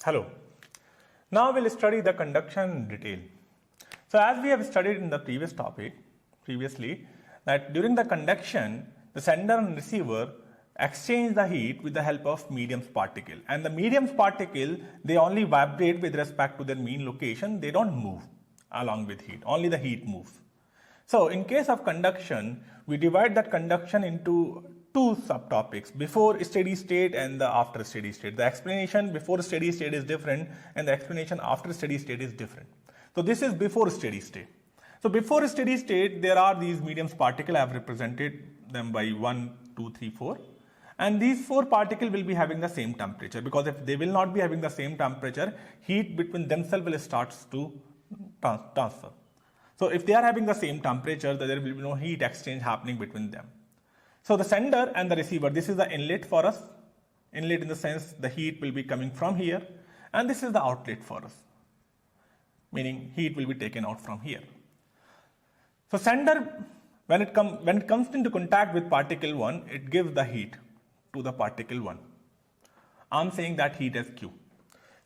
Hello. Now we'll study the conduction in detail. So as we have studied in the previous topic, previously, that during the conduction, the sender and receiver exchange the heat with the help of medium's particle. And the medium's particle, they only vibrate with respect to their mean location. They don't move along with heat. Only the heat moves. So in case of conduction, we divide that conduction into two subtopics, before steady state and the after steady state. The explanation before steady state is different and the explanation after steady state is different. So this is before steady state. So before steady state, there are these medium's particle. I have represented them by 1, 2, 3, 4. And these 4 particles will be having the same temperature, because if they will not be having the same temperature, heat between themselves will start to transfer. So if they are having the same temperature, there will be no heat exchange happening between them. So the sender and the receiver, this is the inlet for us. Inlet in the sense the heat will be coming from here, and this is the outlet for us, meaning heat will be taken out from here. So sender, when it comes into contact with particle 1, it gives the heat to the particle 1. I'm saying that heat as Q.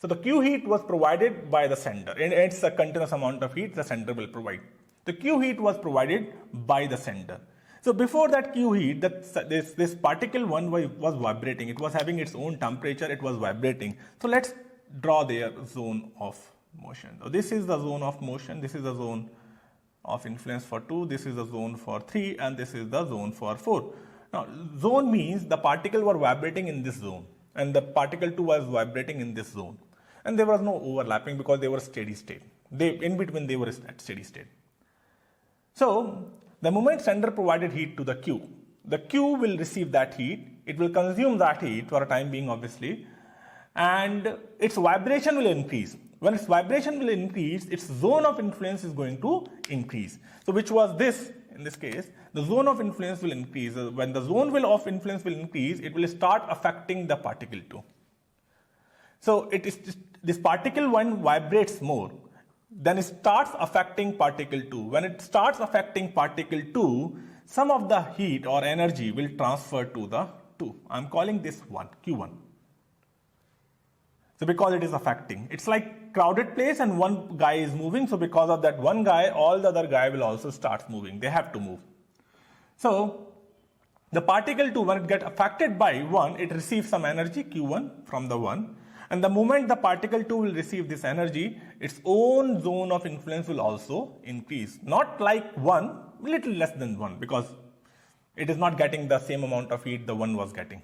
So the Q heat was provided by the sender, and it's a continuous amount of heat the sender will provide. The Q heat was provided by the sender. So before that Q heat, this particle 1 was vibrating. It was having its own temperature. It was vibrating. So let's draw their zone of motion. So this is the zone of motion. This is the zone of influence for 2. This is the zone for 3, and this is the zone for 4. Now, zone means the particle were vibrating in this zone, and the particle 2 was vibrating in this zone. And there was no overlapping because they were steady state. In between they were at steady state. So the moment sender provided heat to the Q will receive that heat. It will consume that heat for a time being, obviously, and its vibration will increase. When its vibration will increase, its zone of influence is going to increase. So which was this, in this case, the zone of influence will increase. When the zone of influence will increase, it will start affecting the particle 2. So this particle 1 vibrates more. Then it starts affecting particle 2. When it starts affecting particle 2, some of the heat or energy will transfer to the 2. I'm calling this 1, Q1. So because it is affecting, it's like crowded place and one guy is moving. So because of that one guy, all the other guy will also start moving. They have to move. So the particle 2, when it gets affected by 1, it receives some energy, Q1, from the 1. And the moment the particle 2 will receive this energy, its own zone of influence will also increase. Not like 1, little less than 1, because it is not getting the same amount of heat the 1 was getting.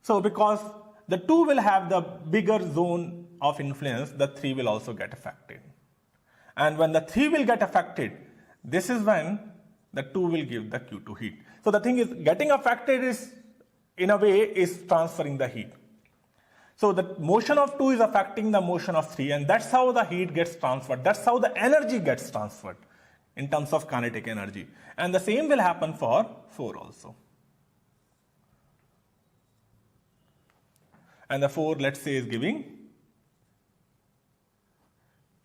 So because the 2 will have the bigger zone of influence, the 3 will also get affected. And when the 3 will get affected, this is when the 2 will give the Q2 heat. So the thing is, getting affected is, in a way, is transferring the heat. So the motion of 2 is affecting the motion of 3, and that's how the heat gets transferred. That's how the energy gets transferred in terms of kinetic energy. And the same will happen for 4 also. And the 4, let's say, is giving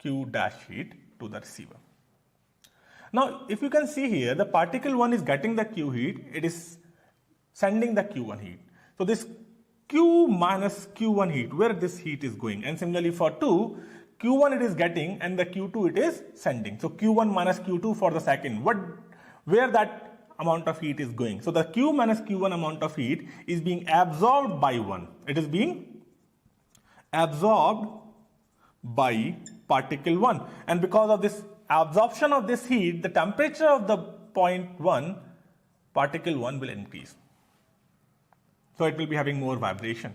Q dash heat to the receiver. Now, if you can see here, the particle 1 is getting the Q heat. It is sending the Q1 heat. So this Q minus Q1 heat, where this heat is going. And similarly for 2, Q1 it is getting and the Q2 it is sending. So Q1 minus Q2 for the second, where that amount of heat is going. So the Q minus Q1 amount of heat is being absorbed by 1. It is being absorbed by particle 1. And because of this absorption of this heat, the temperature of the point 1, particle 1 will increase. So it will be having more vibration.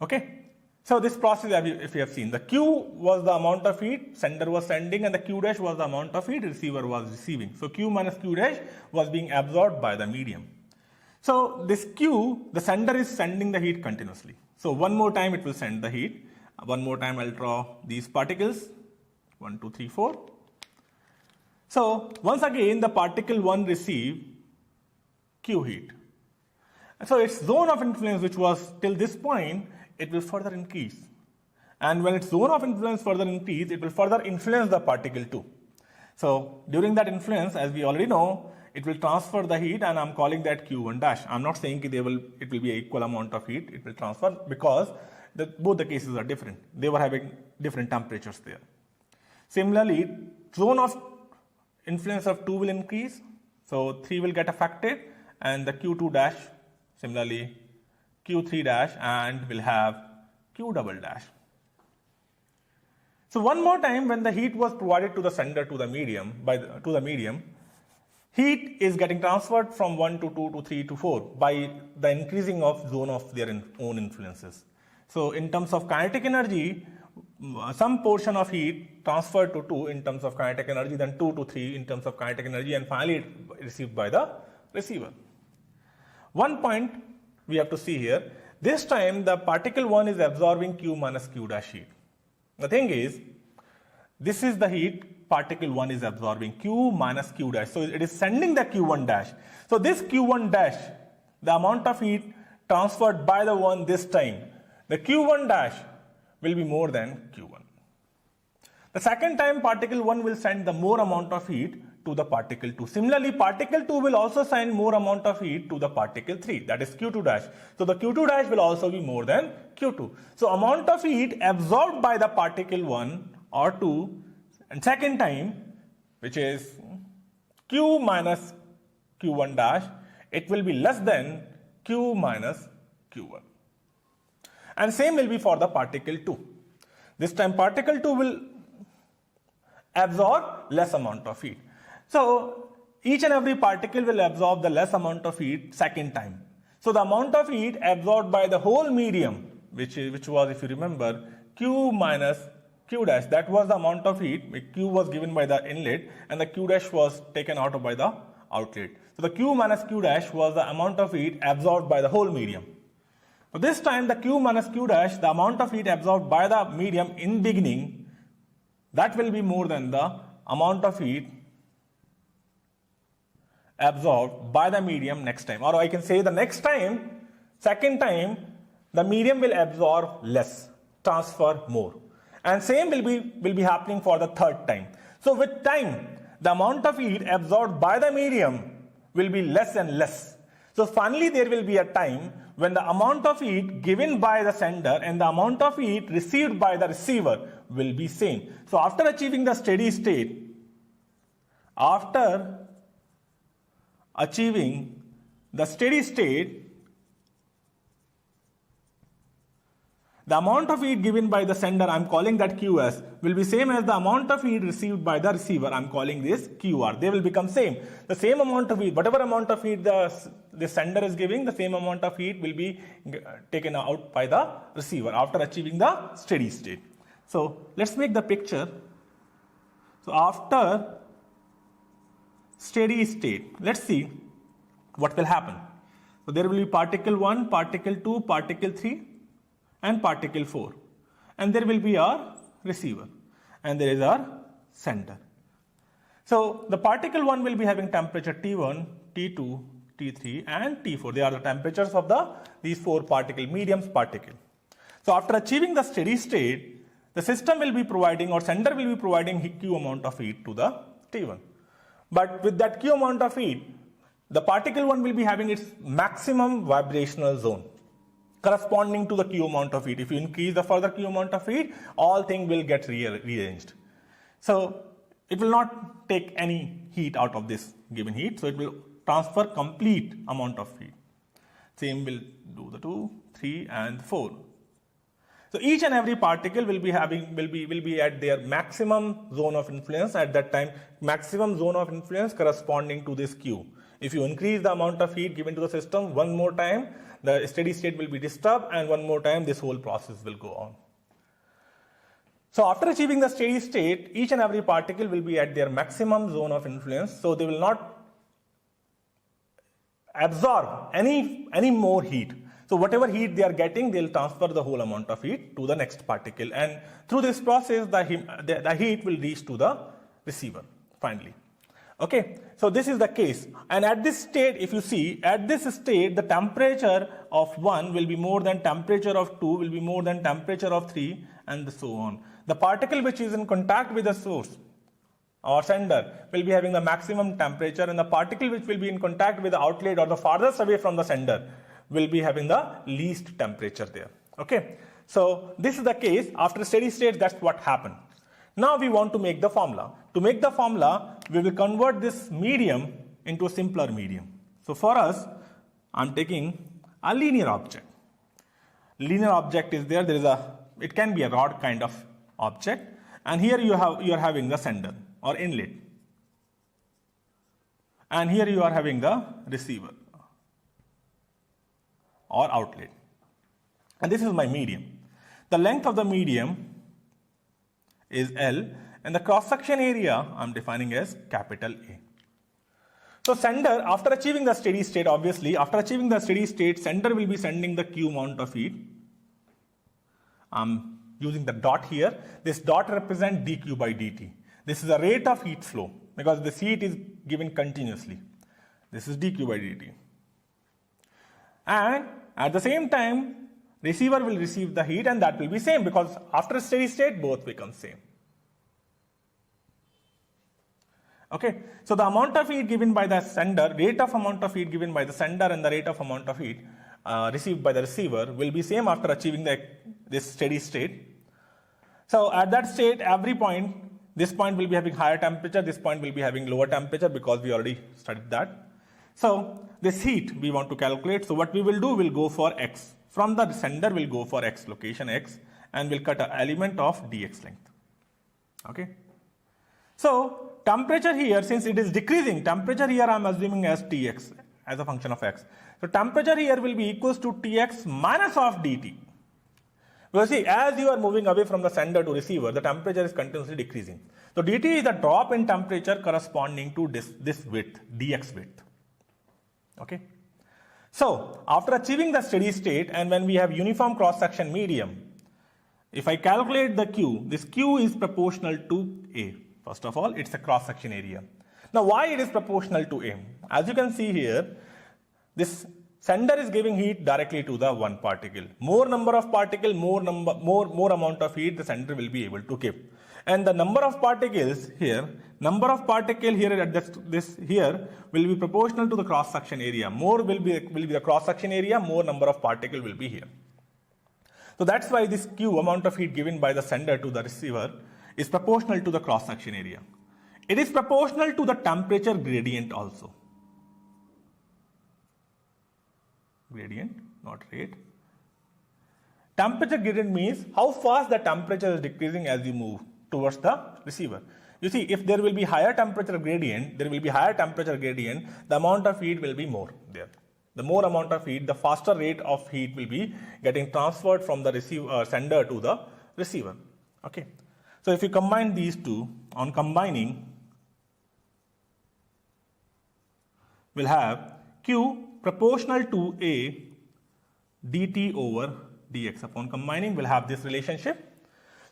Okay. So this process, if you have seen, the Q was the amount of heat sender was sending, and the Q dash was the amount of heat receiver was receiving. So Q minus Q dash was being absorbed by the medium. So this Q, the sender is sending the heat continuously. So one more time it will send the heat. One more time I'll draw these particles. 1, 2, 3, 4. So once again the particle 1 receive Q heat. So its zone of influence, which was till this point, it will further increase. And when its zone of influence further increase, it will further influence the particle 2. So during that influence, as we already know, it will transfer the heat, and I'm calling that Q1 dash. I'm not saying it will be an equal amount of heat. It will transfer because both the cases are different. They were having different temperatures there. Similarly, zone of influence of 2 will increase, so 3 will get affected, and the Q2 dash, similarly Q3 dash, and will have Q double dash. So one more time, when the heat was provided to the sender to the medium, heat is getting transferred from 1 to 2 to 3 to 4 by the increasing of zone of their own influences. So in terms of kinetic energy, some portion of heat transferred to 2 in terms of kinetic energy, then 2 to 3 in terms of kinetic energy, and finally received by the receiver. One point we have to see here, this time the particle 1 is absorbing Q minus Q dash heat. The thing is, this is the heat particle 1 is absorbing, Q minus Q dash. So it is sending the Q1 dash. So this Q1 dash, the amount of heat transferred by the 1 this time, the Q1 dash will be more than Q1. The second time particle 1 will send the more amount of heat to the particle 2. Similarly, particle 2 will also send more amount of heat to the particle 3, that is Q2 dash. So the Q2 dash will also be more than Q2. So amount of heat absorbed by the particle 1 or 2, and second time, which is Q minus Q1 dash, it will be less than Q minus Q1. And same will be for the particle 2. This time particle 2 will absorb less amount of heat. So each and every particle will absorb the less amount of heat second time. So the amount of heat absorbed by the whole medium, which was, if you remember, Q minus Q dash, that was the amount of heat. Q was given by the inlet and the Q dash was taken out by the outlet. So the Q minus Q dash was the amount of heat absorbed by the whole medium. So this time the Q minus Q dash, the amount of heat absorbed by the medium in beginning, that will be more than the amount of heat absorbed by the medium next time. Or I can say the next time, second time, the medium will absorb less, transfer more. And same will be happening for the third time. So with time, the amount of heat absorbed by the medium will be less and less. So finally there will be a time when the amount of heat given by the sender and the amount of heat received by the receiver will be same. So after achieving the steady state, the amount of heat given by the sender, I am calling that QS, will be same as the amount of heat received by the receiver. I am calling this QR. They will become same. The same amount of heat, whatever amount of heat the sender is giving, the same amount of heat will be taken out by the receiver after achieving the steady state. So let's make the picture. So after steady state, let's see what will happen. So there will be particle 1, particle 2, particle 3, and particle 4, and there will be our receiver, and there is our sender. So the particle 1 will be having temperature T1, T2, T3, and T4. They are the temperatures of these 4 mediums particle. So after achieving the steady state, the system will be providing, or sender will be providing Q amount of heat to the T1. But with that Q amount of heat, the particle 1 will be having its maximum vibrational zone, corresponding to the Q amount of heat. If you increase the further Q amount of heat, all things will get rearranged. So it will not take any heat out of this given heat. So it will transfer complete amount of heat. Same will do the 2, 3, and 4. So each and every particle will be at their maximum zone of influence at that time. Maximum zone of influence corresponding to this Q. If you increase the amount of heat given to the system one more time, the steady state will be disturbed, and one more time this whole process will go on. So after achieving the steady state, each and every particle will be at their maximum zone of influence, so they will not absorb any more heat. So whatever heat they are getting, they will transfer the whole amount of heat to the next particle, and through this process the heat will reach to the receiver finally. Okay, so this is the case, and at this state, if you see, at this state, the temperature of 1 will be more than temperature of 2, will be more than temperature of 3, and so on. The particle which is in contact with the source or sender will be having the maximum temperature, and the particle which will be in contact with the outlet or the farthest away from the sender will be having the least temperature there. Okay, So this is the case. After steady state, that's what happened. Now we want to make the formula. To make the formula, we will convert this medium into a simpler medium. So for us, I'm taking a linear object. Linear object is there. It can be a rod kind of object, and here you are having the sender or inlet, and here you are having the receiver or outlet, and this is my medium. The length of the medium is L, and the cross section area I'm defining as capital A. So sender, after achieving the steady state, obviously after achieving the steady state, sender will be sending the Q amount of heat. I'm using the dot here. This dot represents dQ by dt. This is the rate of heat flow because this heat is given continuously. This is dQ by dt. And at the same time, receiver will receive the heat, and that will be same because after steady state, both become same. Okay, so the amount of heat given by the sender, rate of amount of heat given by the sender and the rate of amount of heat received by the receiver will be same after achieving this steady state. So at that state, every point, this point will be having higher temperature, this point will be having lower temperature because we already studied that. So this heat we want to calculate. So what we will do, we'll go for x. From the sender, we'll go for x, location x, and we'll cut an element of dx length. Okay. So temperature here, since it is decreasing, temperature here I'm assuming as Tx as a function of x. So temperature here will be equals to Tx minus of dt. Because see, as you are moving away from the sender to receiver, the temperature is continuously decreasing. So dt is the drop in temperature corresponding to this width, dx width. Okay. So after achieving the steady state, and when we have uniform cross section medium, if I calculate the Q, this Q is proportional to A. First of all, it's a cross section area. Now why it is proportional to A? As you can see here, this sender is giving heat directly to the one particle. More number of particle, more amount of heat the sender will be able to give. And the number of particles here at this here will be proportional to the cross section area. More will be the cross section area, more number of particle will be here. So that's why this Q, amount of heat given by the sender to the receiver, is proportional to the cross section area. It is proportional to the temperature gradient also. Gradient, not rate. Temperature gradient means how fast the temperature is decreasing as you move towards the receiver. You see, if there will be higher temperature gradient, the amount of heat will be more there. The more amount of heat, the faster rate of heat will be getting transferred from the sender to the receiver. Okay. So if you combine these two, on combining, we'll have Q proportional to A dt over dx. Upon combining, we'll have this relationship.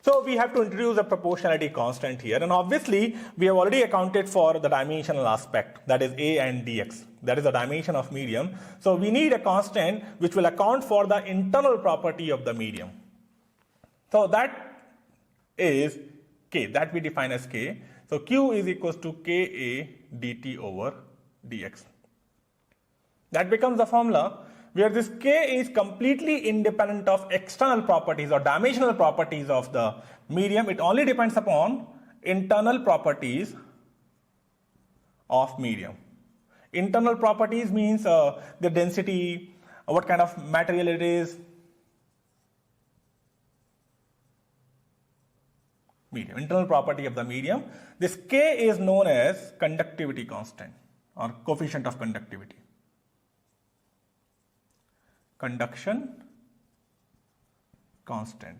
So we have to introduce a proportionality constant here, and obviously we have already accounted for the dimensional aspect, that is A and dx. That is the dimension of medium. So we need a constant which will account for the internal property of the medium. So that is K, that we define as K. So Q is equals to Ka dt over dx. That becomes the formula where this K is completely independent of external properties or dimensional properties of the medium. It only depends upon internal properties of medium. Internal properties means the density, what kind of material it is. Medium, internal property of the medium. This K is known as conductivity constant or coefficient of conductivity. Conduction constant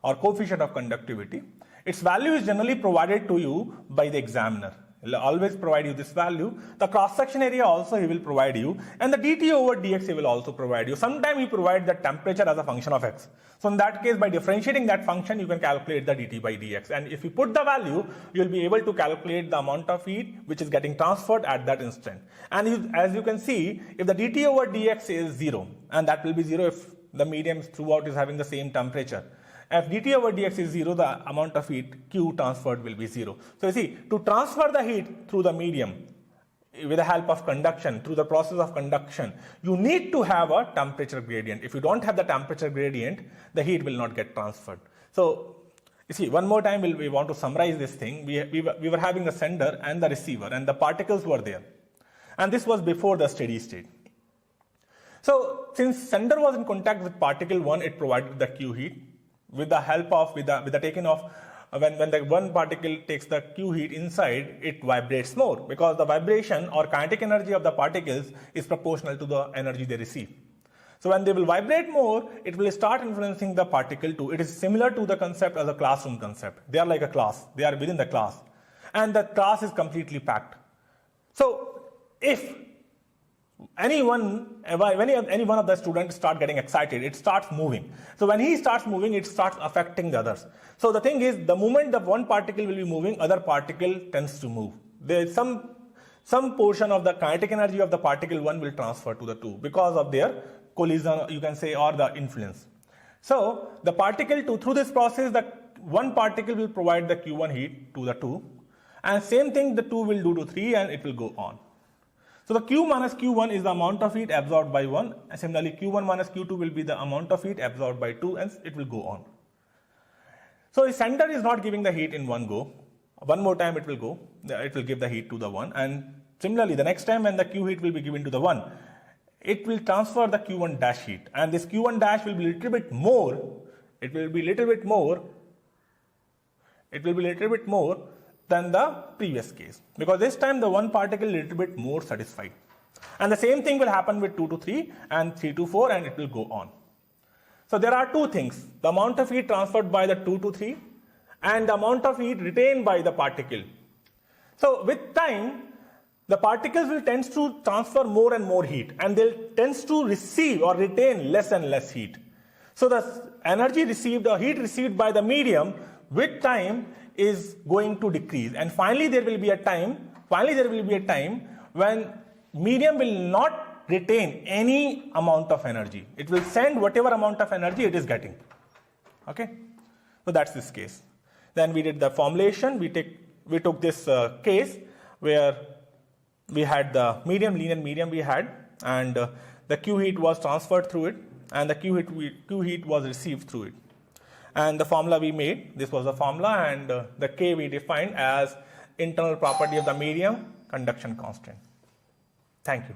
or coefficient of conductivity. Its value is generally provided to you by the examiner. He will always provide you this value. The cross section area also he will provide you, and the dt over dx he will also provide you. Sometimes he provides the temperature as a function of x. So in that case, by differentiating that function, you can calculate the dt by dx. And if you put the value, you will be able to calculate the amount of heat which is getting transferred at that instant. And as you can see, if the dt over dx is 0, and that will be 0 if the medium throughout is having the same temperature. If dt over dx is 0, the amount of heat Q transferred will be 0. So you see, to transfer the heat through the medium, with the help of conduction, through the process of conduction, you need to have a temperature gradient. If you don't have the temperature gradient, the heat will not get transferred. So, you see, one more time we want to summarize this thing. We were having the sender and the receiver, and the particles were there. And this was before the steady state. So, since sender was in contact with particle 1, it provided the Q heat. With the help of, with the taking of, when the one particle takes the Q heat inside, it vibrates more, because the vibration or kinetic energy of the particles is proportional to the energy they receive. So when they will vibrate more, it will start influencing the particle too. It is similar to the concept as a classroom concept. They are like a class. They are within the class. And the class is completely packed. So if any one of the students start getting excited, it starts moving. So when he starts moving, it starts affecting the others. So the thing is, the moment the one particle will be moving, other particle tends to move. There is some portion of the kinetic energy of the particle 1 will transfer to the 2 because of their collision, you can say, or the influence. So the particle 2, through this process, the one particle will provide the Q1 heat to the 2, and same thing the 2 will do to 3, and it will go on. So the Q minus Q1 is the amount of heat absorbed by 1, and similarly Q1 minus Q2 will be the amount of heat absorbed by 2, and it will go on. So the sender is not giving the heat in one go. One more time it will go, it will give the heat to the 1, and similarly the next time when the Q heat will be given to the 1, it will transfer the Q1 dash heat, and this Q1 dash will be a little bit more, it will be little bit more than the previous case, because this time the one particle is a little bit more satisfied. And the same thing will happen with 2 to 3 and 3 to 4, and it will go on. So there are two things, the amount of heat transferred by the 2 to 3 and the amount of heat retained by the particle. So with time, the particles will tend to transfer more and more heat, and they'll tend to receive or retain less and less heat. So the energy received or heat received by the medium with time is going to decrease, and finally there will be a time when medium will not retain any amount of energy. It will send whatever amount of energy it is getting. Okay, so that's this case. Then we did the formulation. We took this case where we had the medium, linear medium we had, and the Q heat was transferred through it, and the Q heat was received through it. And the formula we made, this was the formula, and the K we defined as internal property of the medium, conduction constant. Thank you.